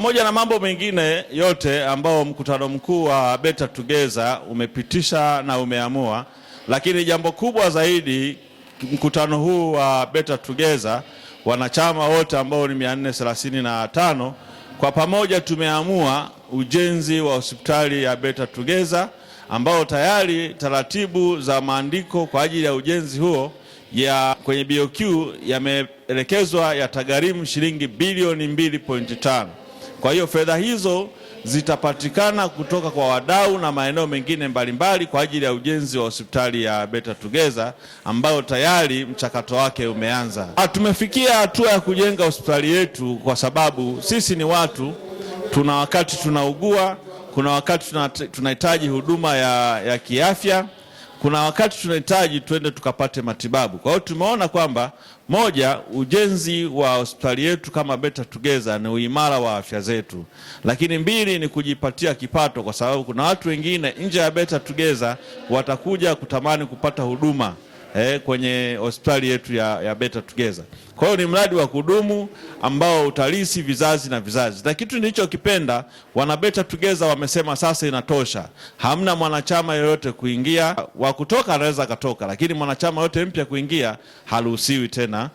Pamoja na mambo mengine yote ambao mkutano mkuu wa Better Together umepitisha na umeamua, lakini jambo kubwa zaidi, mkutano huu wa Better Together, wanachama wote ambao ni 435 kwa pamoja tumeamua ujenzi wa hospitali ya Better Together, ambao tayari taratibu za maandiko kwa ajili ya ujenzi huo ya kwenye BOQ yameelekezwa yatagharimu shilingi bilioni 2.5. Kwa hiyo fedha hizo zitapatikana kutoka kwa wadau na maeneo mengine mbalimbali kwa ajili ya ujenzi wa hospitali ya Better Together, ambayo tayari mchakato wake umeanza. Tumefikia hatua ya kujenga hospitali yetu kwa sababu sisi ni watu, tuna wakati tunaugua, kuna wakati tunahitaji huduma ya kiafya, kuna wakati tunahitaji twende tukapate matibabu. Kwa hiyo tumeona kwamba moja, ujenzi wa hospitali yetu kama Better Together ni uimara wa afya zetu, lakini mbili ni kujipatia kipato, kwa sababu kuna watu wengine nje ya Better Together watakuja kutamani kupata huduma kwenye hospitali yetu ya Better Together. Kwa hiyo ni mradi wa kudumu ambao utalisi vizazi na vizazi. Na kitu nilichokipenda, wana Better Together wamesema sasa inatosha. Hamna mwanachama yoyote kuingia, wa kutoka anaweza katoka, lakini mwanachama yote mpya kuingia haruhusiwi tena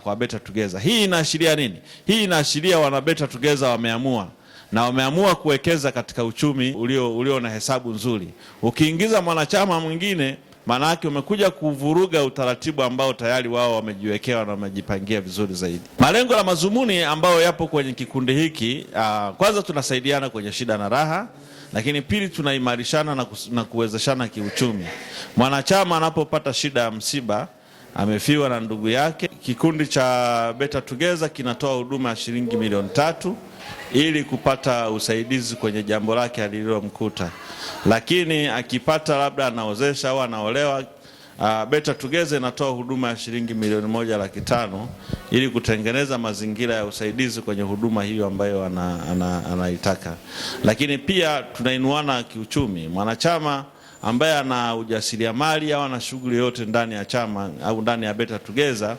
kwa Better Together. Hii inaashiria nini? Hii inaashiria wana Better Together wameamua, na wameamua kuwekeza katika uchumi ulio na hesabu nzuri. Ukiingiza mwanachama mwingine, maana yake umekuja kuvuruga utaratibu ambao tayari wao wamejiwekea na wamejipangia vizuri zaidi. Malengo na mazumuni ambayo yapo kwenye kikundi hiki, kwanza tunasaidiana kwenye shida na raha, lakini pili tunaimarishana na kuwezeshana kiuchumi. Mwanachama anapopata shida ya msiba, amefiwa na ndugu yake, kikundi cha Better Together kinatoa huduma ya shilingi milioni 3 ili kupata usaidizi kwenye jambo lake alilomkuta. Lakini akipata labda anaozesha au anaolewa, Better Together inatoa huduma ya shilingi milioni 1.5 ili kutengeneza mazingira ya usaidizi kwenye huduma hiyo ambayo anaitaka. Lakini pia tunainuana kiuchumi. Mwanachama ambaye ana ujasiriamali au ana shughuli yote ndani ya chama au ndani ya Better Together,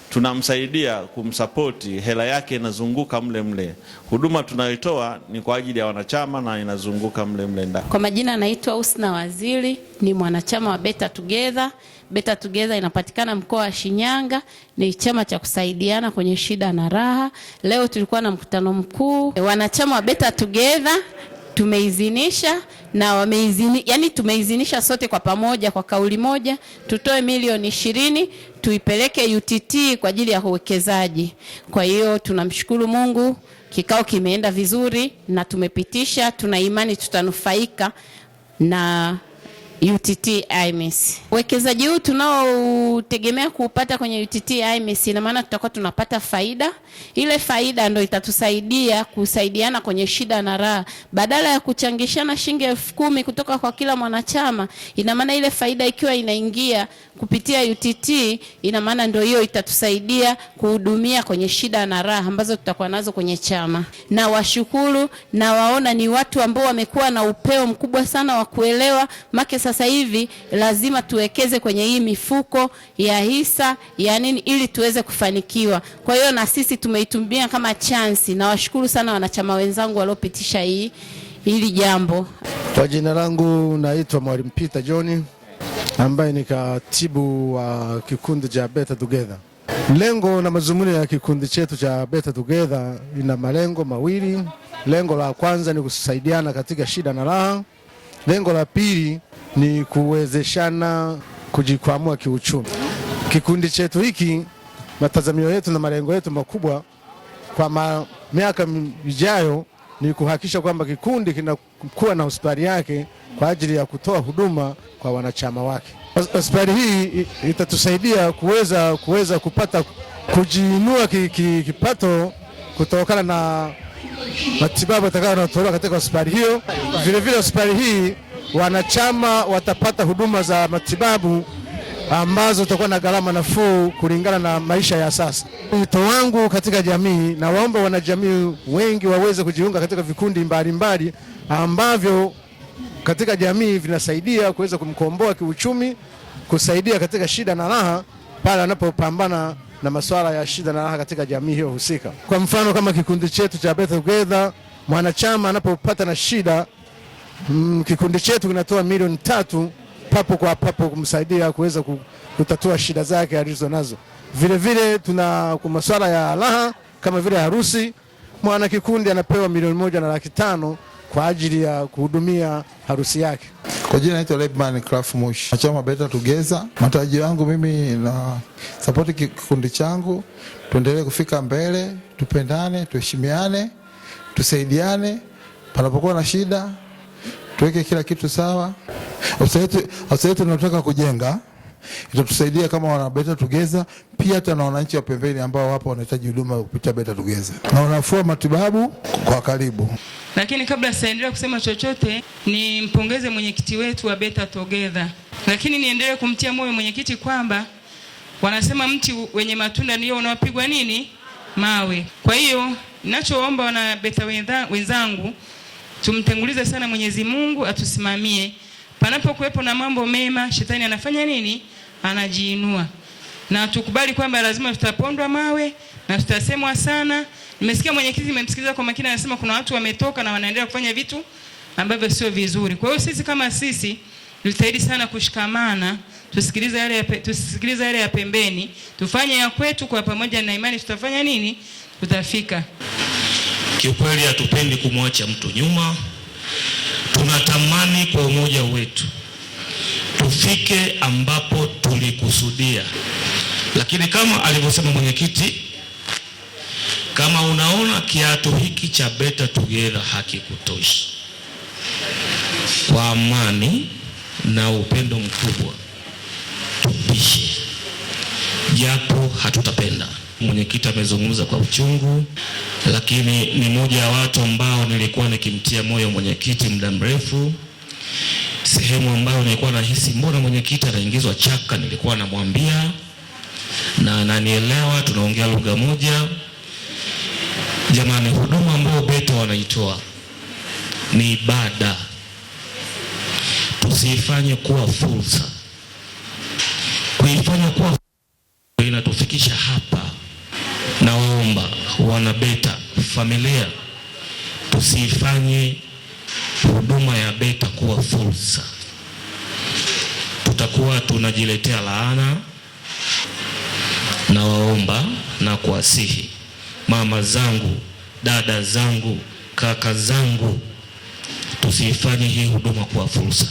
tunamsaidia kumsapoti, hela yake inazunguka mle. Huduma tunayotoa ni kwa ajili ya wanachama na inazunguka mle ndani. Kwa majina naitwa Husna Waziri, ni mwanachama wa Better Together. Better Together inapatikana mkoa wa Shinyanga, ni chama cha kusaidiana kwenye shida na raha. Leo tulikuwa na mkutano mkuu, wanachama wa Better Together tumeizinisha na tumeizinisha sote kwa pamoja kwa kauli moja, tutoe milioni 20 tuipeleke UTT kwa ajili ya uwekezaji. Kwa hiyo tunamshukuru Mungu, kikao kimeenda vizuri na tumepitisha, tuna imani tutanufaika na UTT IMIS. Uwekezaji huu tunaotegemea kuupata kwenye UTT IMIS, ina maana tutakuwa tunapata faida. Ile faida ndio itatusaidia kusaidiana kwenye shida na raha. Badala ya kuchangishana shilingi 10,000 kutoka kwa kila mwanachama, ina maana ile faida ikiwa inaingia kupitia UTT, ina maana ndio hiyo itatusaidia kuhudumia kwenye shida na raha ambazo tutakuwa nazo kwenye chama. Na washukuru na waona ni watu ambao wamekuwa na upeo mkubwa sana wa kuelewa make sasa hivi lazima tuwekeze kwenye hii mifuko ya hisa ya nini ili tuweze kufanikiwa. Kwa hiyo na sisi tumeitumia kama chance, na washukuru sana wanachama wenzangu waliopitisha hili jambo. Kwa jina langu naitwa Mwalimu Peter John, ambaye ni katibu wa kikundi cha Better Together. Lengo na mazumuni ya kikundi chetu cha Better Together ina malengo mawili. Lengo la kwanza ni kusaidiana katika shida na raha. Lengo la pili ni kuwezeshana kujikwamua kiuchumi. Kikundi chetu hiki, matazamio yetu na malengo yetu makubwa kwa miaka ijayo ni kuhakikisha kwamba kikundi kinakuwa na hospitali yake kwa ajili ya kutoa huduma kwa wanachama wake. Hospitali hii itatusaidia kuweza kupata kujiinua kipato kutokana na matibabu yatakayotolewa katika hospitali hiyo. Vile vile hospitali hii wanachama watapata huduma za matibabu ambazo zitakuwa na gharama nafuu kulingana na maisha ya sasa. Wito wangu katika jamii, na waomba wanajamii wengi waweze kujiunga katika vikundi mbalimbali ambavyo katika jamii vinasaidia kuweza kumkomboa kiuchumi, kusaidia katika shida na raha pale anapopambana na masuala ya shida na raha katika jamii hiyo husika. Kwa mfano kama kikundi chetu cha Better Together mwanachama anapopata na shida, kikundi chetu kinatoa milioni 3 papo kwa papo kumsaidia kuweza kutatua shida zake alizo nazo. Vile vile tuna kwa masuala ya raha kama vile harusi, mwana kikundi anapewa milioni 1.5 kwa ajili ya kuhudumia harusi yake. Kwa jina naitwa Lebman Craft Mush, mwanachama Better Together. Matarajio yangu mimi na support kikundi changu, tuendelee kufika mbele, tupendane, tuheshimiane, tusaidiane, panapokuwa na shida tuweke kila kitu sawa. Afisa yetu tunataka kujenga, itatusaidia kama wana Better Together, pia hata na wananchi wa pembeni ambao wapo wanahitaji huduma kupitia Better Together, na wanafua matibabu kwa karibu. Lakini kabla siendelee kusema chochote, ni mpongeze mwenyekiti wetu wa Better Together, lakini niendelee kumtia moyo mwenyekiti kwamba wanasema mti wenye matunda ndio unaopigwa nini mawe. Kwa hiyo ninachoomba wana Better wenzangu, tumtengulize sana Mwenyezi Mungu atusimamie. Panapokuwepo na mambo mema, shetani anafanya nini? Anajiinua. Na tukubali kwamba lazima tutapondwa mawe na tutasemwa sana. Nimesikia mwenyekiti, nimemsikiliza kwa makini, anasema kuna watu wametoka na wanaendelea kufanya vitu ambavyo sio vizuri. Kwa hiyo sisi kama sisi tujitahidi sana kushikamana, tusikilize yale ya pembeni, tufanye ya kwetu kwa pamoja, na imani tutafanya nini? Tutafika. Kiukweli hatupendi kumwacha mtu nyuma. Tunatamani kwa umoja wetu tufike ambapo tulikusudia. Lakini kama alivyosema mwenyekiti, kama unaona kiatu hiki cha Better Together hakikutoshi, kwa amani na upendo mkubwa tupishe, japo hatutapenda. Mwenyekiti amezungumza kwa uchungu, lakini ni moja ya watu ambao nilikuwa nikimtia moyo mwenyekiti muda mrefu. Sehemu ambayo nilikuwa nahisi mbona mwenyekiti anaingizwa chaka, nilikuwa namwambia na ananielewa, tunaongea lugha moja. Jamani, huduma ambayo Better wanaitoa ni ibada, tusifanye kuwa fursa. Kuifanya kuwa inatufikisha hapa. Na waomba wana Better familia, tusifanye huduma ya Better kuwa fursa. Tutakuwa tunajiletea laana. Na waomba na kuasihi mama zangu, dada zangu, kaka zangu, tusifanye hii huduma kuwa fursa.